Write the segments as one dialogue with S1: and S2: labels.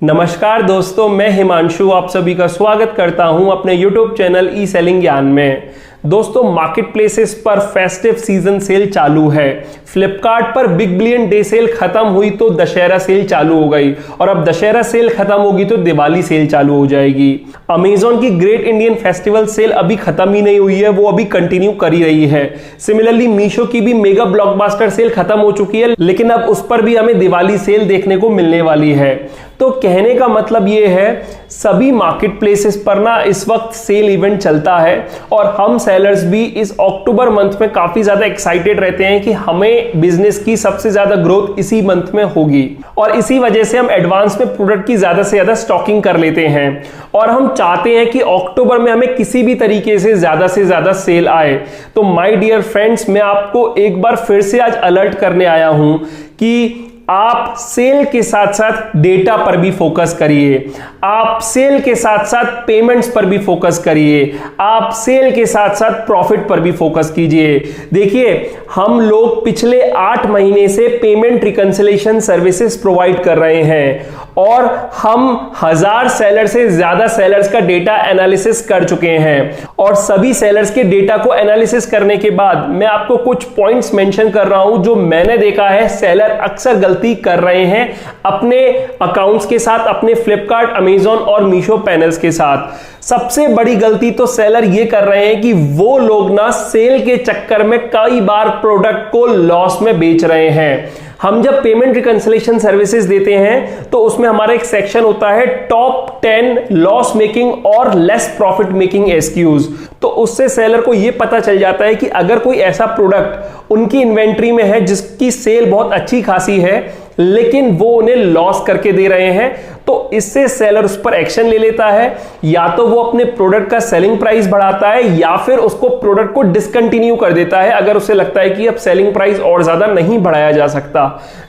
S1: नमस्कार दोस्तों, मैं हिमांशु आप सभी का स्वागत करता हूं अपने YouTube चैनल ई सेलिंग ज्ञान में। दोस्तों, मार्केट प्लेसेस पर फेस्टिव सीजन सेल चालू है। फ्लिपकार्ट पर बिग बिलियन डे सेल खत्म हुई तो दशहरा सेल चालू हो गई और अब दशहरा सेल खत्म होगी तो दिवाली सेल चालू हो जाएगी। अमेजॉन की ग्रेट इंडियन फेस्टिवल सेल अभी खत्म ही नहीं हुई है, वो अभी कंटिन्यू कर ही रही है। सिमिलरली मीशो की भी मेगा ब्लॉकबस्टर सेल खत्म हो चुकी है, लेकिन अब उस पर भी हमें दिवाली सेल देखने को मिलने वाली है। तो कहने का मतलब ये है, सभी मार्केट प्लेसेस पर ना इस वक्त सेल इवेंट चलता है और हम सेलर्स भी इस अक्टूबर मंथ में काफी ज्यादा एक्साइटेड रहते हैं कि हमें बिजनेस की सबसे ज्यादा ग्रोथ इसी मंथ में होगी और इसी वजह से हम एडवांस में प्रोडक्ट की ज्यादा से ज्यादा स्टॉकिंग कर लेते हैं और हम चाहते हैं कि अक्टूबर में हमें किसी भी तरीके से ज्यादा सेल आए। तो माय डियर फ्रेंड्स, मैं आपको एक बार फिर से आज अलर्ट करने आया हूं कि आप सेल के साथ साथ डेटा पर भी फोकस करिए, आप सेल के साथ साथ पेमेंट्स पर भी फोकस करिए, आप सेल के साथ साथ प्रॉफिट पर भी फोकस कीजिए। देखिए, हम लोग पिछले 8 महीने से पेमेंट रिकंसिलिएशन सर्विसेज प्रोवाइड कर रहे हैं और हम 1000 सेलर से ज्यादा सेलर्स का डेटा एनालिसिस कर चुके हैं और सभी सेलर्स के डेटा को एनालिसिस करने के बाद मैं आपको कुछ पॉइंट्स मेंशन कर रहा हूं जो मैंने देखा है सेलर अक्सर गलती कर रहे हैं अपने अकाउंट्स के साथ, अपने फ्लिपकार्ट, अमेजॉन और मीशो पैनल्स के साथ। सबसे बड़ी गलती तो सेलर ये कर रहे हैं कि वो लोग ना सेल के चक्कर में कई बार प्रोडक्ट को लॉस में बेच रहे हैं। हम जब पेमेंट रिकंसिलिएशन सर्विसेज देते हैं तो उसमें हमारा एक सेक्शन होता है टॉप 10 लॉस मेकिंग और लेस प्रॉफिट मेकिंग एसक्यूज। तो उससे सेलर को यह पता चल जाता है कि अगर कोई ऐसा प्रोडक्ट उनकी इन्वेंट्री में है जिसकी सेल बहुत अच्छी खासी है लेकिन वो उन्हें लॉस करके दे रहे हैं, तो इससे सेलर उस पर एक्शन ले लेता है। या तो वो अपने प्रोडक्ट का सेलिंग प्राइस बढ़ाता है या फिर उसको प्रोडक्ट को डिसकंटिन्यू कर देता है अगर उसे लगता है कि अब सेलिंग प्राइस और ज्यादा नहीं बढ़ाया जा सकता।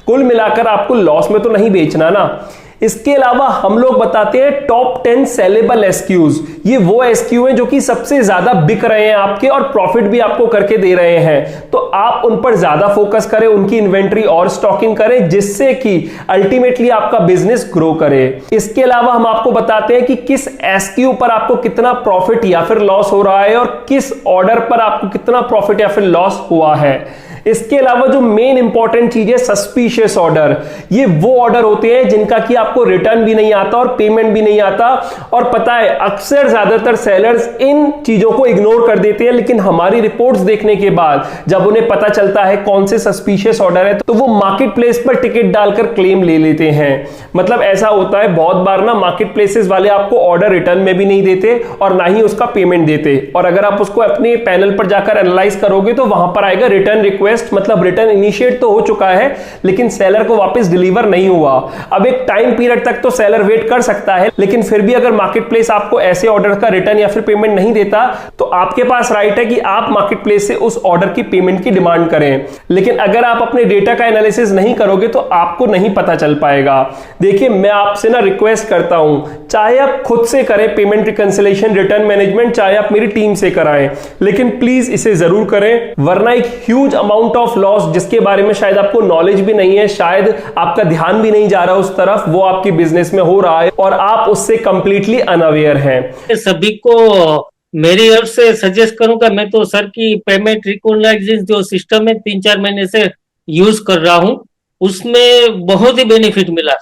S1: कुल मिलाकर आपको लॉस में तो नहीं बेचना ना। इसके अलावा हम लोग बताते हैं टॉप 10 सेलेबल एसक्यूज। ये वो एसक्यू हैं जो कि सबसे ज्यादा बिक रहे हैं आपके और प्रॉफिट भी आपको करके दे रहे हैं, तो आप उन पर ज्यादा फोकस करें, उनकी इन्वेंट्री और स्टॉकिंग करें जिससे कि अल्टीमेटली आपका बिजनेस ग्रो करे। इसके अलावा हम आपको बताते हैं कि किस एसक्यू पर आपको कितना प्रॉफिट या फिर लॉस हो रहा है और किस ऑर्डर पर आपको कितना प्रॉफिट या फिर लॉस हुआ है। इसके अलावा जो मेन इंपॉर्टेंट चीज है सस्पिशियस ऑर्डर, ये वो ऑर्डर होते हैं जिनका कि आपको रिटर्न भी नहीं आता और पेमेंट भी नहीं आता। और पता है, अक्सर ज्यादातर सेलर्स इन चीजों को इग्नोर कर देते हैं, लेकिन हमारी रिपोर्ट्स देखने के बाद जब उन्हें पता चलता है कौन से सस्पिशियस ऑर्डर है तो वो मार्केट प्लेस पर टिकट डालकर क्लेम ले लेते हैं। मतलब ऐसा होता है बहुत बार ना, मार्केट प्लेसेस वाले आपको ऑर्डर रिटर्न में भी नहीं देते और ना ही उसका पेमेंट देते, और अगर आप उसको अपने पैनल पर जाकर एनालाइज करोगे तो वहां पर आएगा रिटर्न रिक्वेस्ट, मतलब रिटर्न इनिशिएट तो हो चुका है लेकिन सेलर को वापस डिलीवर नहीं हुआ। अब एक टाइम पीरियड तक तो सेलर वेट कर सकता है, लेकिन फिर भी अगर मार्केट प्लेस आपको ऐसे ऑर्डर का रिटर्न या फिर पेमेंट नहीं देता तो आपके पास राइट है कि आप मार्केट प्लेस से उस ऑर्डर की पेमेंट की डिमांड करें। लेकिन अगर आप अपने डेटा का एनालिसिस नहीं करोगे तो आपको नहीं पता चल पाएगा। देखिए, मैं आपसे ना रिक्वेस्ट करता हूं, चाहे आप खुद से करें पेमेंट रिकंसिलिएशन, रिटर्न मैनेजमेंट, चाहे आप मेरी टीम से कराएं, लेकिन प्लीज इसे जरूर करें, वरना एक ह्यूज अमाउंट ऑफ लॉस जिसके बारे में शायद आपको नॉलेज भी नहीं है, शायद आपका ध्यान भी नहीं जा रहा उस तरफ, वो आपकी बिजनेस में हो रहा है और आप उससे कंप्लीटली अनअवेयर हैं।
S2: सभी को मेरी ओर से सजेस्ट करूंगा, मैं तो सर की पेमेंट रिकॉग्नाइजेशन जो सिस्टम है 3-4 महीने से यूज कर रहा हूं, उसमें बहुत ही बेनिफिट मिला,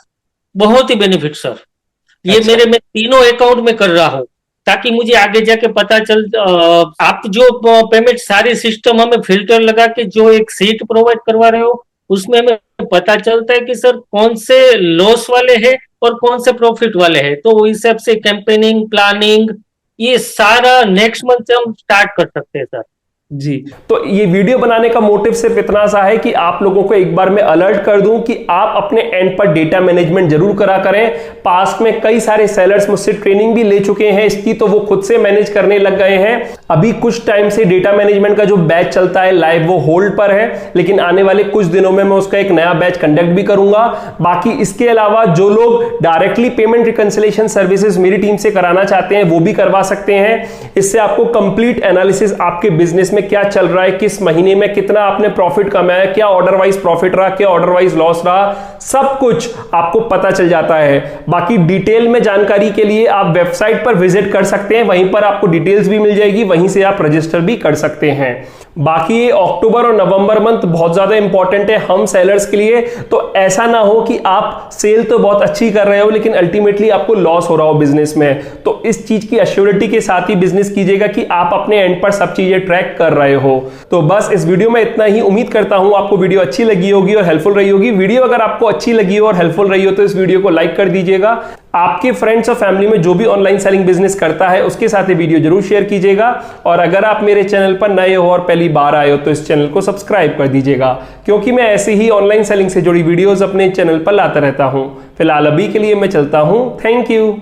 S2: बहुत ही बेनिफिट सर। ये
S1: अच्छा।
S2: मैं तीनों अकाउंट में कर रहा हूं ताकि मुझे आगे जाके पता चल, आप जो पेमेंट सारी सिस्टम हमें फिल्टर लगा के जो एक सीट प्रोवाइड करवा रहे हो उसमें हमें पता चलता है कि सर कौन से लॉस वाले हैं और कौन से प्रॉफिट वाले हैं, तो इस हिसाब से कैंपेनिंग, प्लानिंग, ये सारा नेक्स्ट मंथ से हम स्टार्ट कर सकते हैं सर।
S1: जी, तो ये वीडियो बनाने का मोटिव सिर्फ इतना सा है कि आप लोगों को एक बार मैं अलर्ट कर दूं कि आप अपने एंड पर डेटा मैनेजमेंट जरूर करा करें। पास्ट में कई सारे सेलर्स मुझसे ट्रेनिंग भी ले चुके हैं इसकी, तो वो खुद से मैनेज करने लग गए हैं। अभी कुछ टाइम से डेटा मैनेजमेंट का जो बैच चलता है लाइव, वो होल्ड पर है, लेकिन आने वाले कुछ दिनों में मैं उसका एक नया बैच कंडक्ट भी करूंगा। बाकी इसके अलावा जो लोग डायरेक्टली पेमेंट रिकंसिलिएशन सर्विसेज मेरी टीम से कराना चाहते हैं वो भी करवा सकते हैं। इससे आपको कंप्लीट एनालिसिस आपके बिजनेस में में क्या चल रहा है, किस महीने में कितना आपने प्रॉफिट कमाया, क्या ऑर्डर वाइज प्रॉफिट रहा, क्या ऑर्डर वाइज लॉस रहा, सब कुछ आपको पता चल जाता है। बाकी डिटेल में जानकारी के लिए आप वेबसाइट पर विजिट कर सकते हैं, वहीं पर आपको डिटेल्स भी मिल जाएगी, वहीं से आप रजिस्टर भी कर सकते हैं। बाकी अक्टूबर और नवंबर मंथ बहुत ज्यादा इंपॉर्टेंट है हम सेलर्स के लिए। तो ऐसा ना हो कि आप सेल तो बहुत अच्छी कर रहे हो लेकिन अल्टीमेटली आपको लॉस हो रहा हो बिजनेस में। तो इस चीज की एश्योरिटी के साथ ही बिजनेस कीजिएगा कि आप अपने एंड पर सब चीजें ट्रैक कर रहे हो। तो बस इस वीडियो में इतना ही। उम्मीद करता हूं आपको वीडियो अच्छी लगी होगी और हेल्पफुल रही होगी। वीडियो अगर आपको अच्छी लगी हो और हेल्पफुल रही हो तो इस वीडियो को लाइक कर दीजिएगा। आपके फ्रेंड्स और फैमिली में जो भी ऑनलाइन सेलिंग बिजनेस करता है उसके साथ ये वीडियो जरूर शेयर कीजिएगा। और अगर आप मेरे चैनल पर नए हो और पहली बार आए हो तो इस चैनल को सब्सक्राइब कर दीजिएगा, क्योंकि मैं ऐसे ही ऑनलाइन सेलिंग से जुड़ी वीडियोस अपने चैनल पर लाता रहता हूं। फिलहाल अभी के लिए मैं चलता हूं। Thank you.